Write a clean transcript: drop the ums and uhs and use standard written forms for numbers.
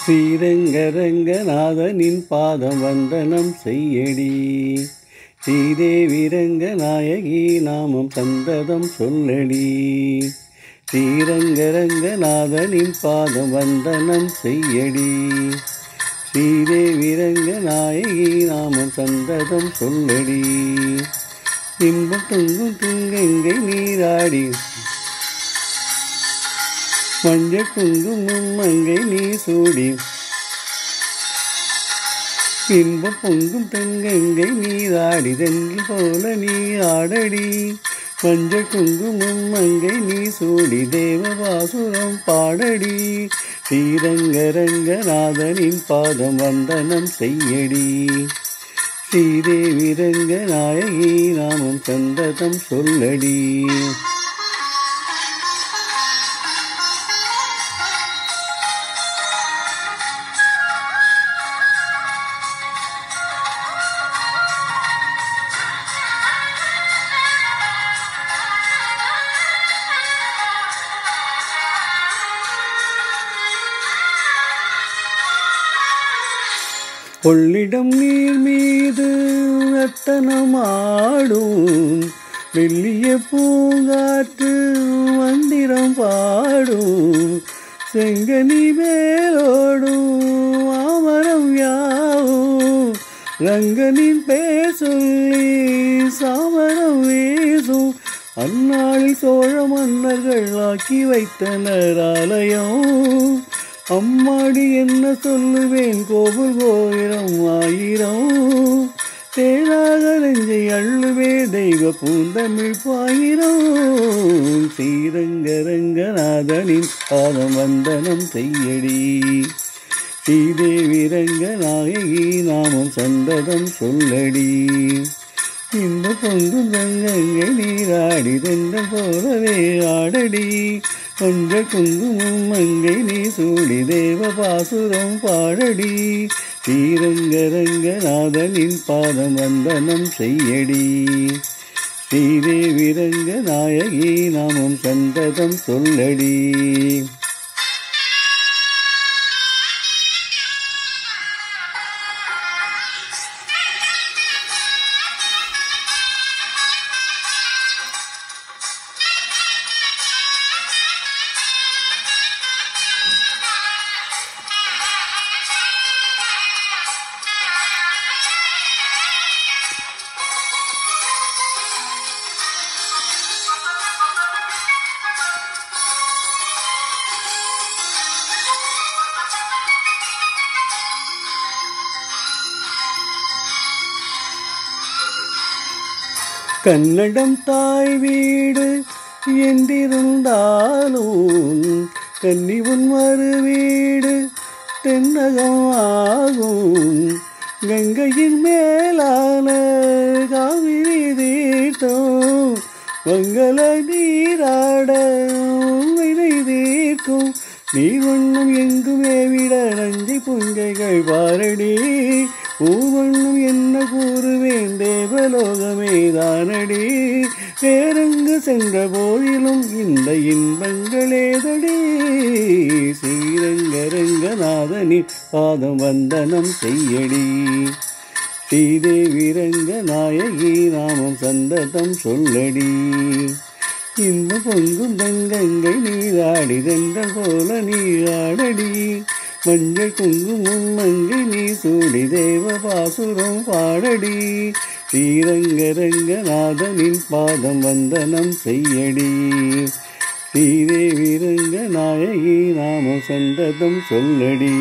ஸ்ரீரங்கரங்கநாதனின் பாதம் வந்தனம் செய்யடி. ஸ்ரீதேவி ரங்கநாயகி நாமம் சந்ததம் சொல்லடி. ஸ்ரீரங்கரங்கநாதனின் பாதம் வந்தனம் செய்யடி. ஸ்ரீதேவி ரங்கநாயகி நாமம் சந்ததம் சொல்லடி. இன்பம் தொங்கும் துங்கங்கை நீராடி மஞ்சள் குங்குமம் மங்கை நீ சூடி. இன்பம் பொங்கும் தெங்கங்கை நீராடி தெங்கில் போல நீ ஆடடி. மஞ்சள் குங்குமம் மங்கை நீ சூடி தேவபாசுரம் பாடடி. ஸ்ரீரங்கரங்கநாதனின் பாதம் வந்தனம் செய்யடி. ஸ்ரீதேவி ரங்கநாயகி நாமம் சந்ததம் சொல்லடி. கொள்ளிடம் நீர் மீது நர்த்தனமாடும் மெல்லிய பூங்காற்று மந்திரம் பாடும். செங்கனி மேலோடும் ஆமரம் யாவும் ரங்கனின் பேர் சொல்லி சாமரம் வீசும். அந்நாளில் சோழ மன்னர்கள் ஆக்கி வைத்தனர் ஆலயம். அம்மாடி என்ன சொல்லுவேன் கோவில் கோயிரம் ஆயிரம். தேனாக நெஞ்சை அள்ளுவே தெய்வ பூந்தமிழ் பாயிரம். ஸ்ரீரங்கரங்கநாதனின் பாதம் வந்தனம் செய்யடி. ஸ்ரீதேவி ரங்கநாயகி நாமம் சந்ததம் சொல்லடி. இந்த பொங்கு தங்கங்கை நீராடி தென்றல் போலவே ஆடடி. மஞ்சள் குங்குமம் மங்கை நீ சூடி தேவபாசுரம் பாடடி. ஸ்ரீரங்கரங்கநாதனின் பாதம் வந்தனம் செய்யடி. ஸ்ரீதேவி ரங்கநாயகி நாமம் சந்ததம் சொல்லடி. கன்னடம் தாய் வீடு என்றிருந்தாலும் கன்னி உன் மறு வீடு தென்னகம் ஆகும். கங்கையின் மேலான காவிரி தீர்த்தம் மங்கள நீராட வினை தீர்க்கும். நீர் வண்ணம் எங்குமே விட நஞ்சை புஞ்சைகள் பாரடி. பூவண்ணும் என்ன கூறுவேன் தேவலோகமே தானடி. வேறெங்கு சென்ற போதிலும் இந்த இன்பங்களேதடி. ஸ்ரீரங்கரங்கநாதனின் பாதம் வந்தனம் செய்யடி. ஸ்ரீதேவி ரங்கநாயகி நாமம் சந்ததம் சொல்லடி. இன்ப பொங்கும் தங்கங்கை நீராடி தென்றல் போல நீராடடி. மஞ்சள் குங்குமம் மங்கை நீ சூடி தேவபாசுரம் பாடடி. ஸ்ரீரங்கரங்கநாதனின் பாதம் வந்தனம் செய்யடி. ஸ்ரீதேவி ரங்கநாயகி நாமம் சந்ததம் சொல்லடி.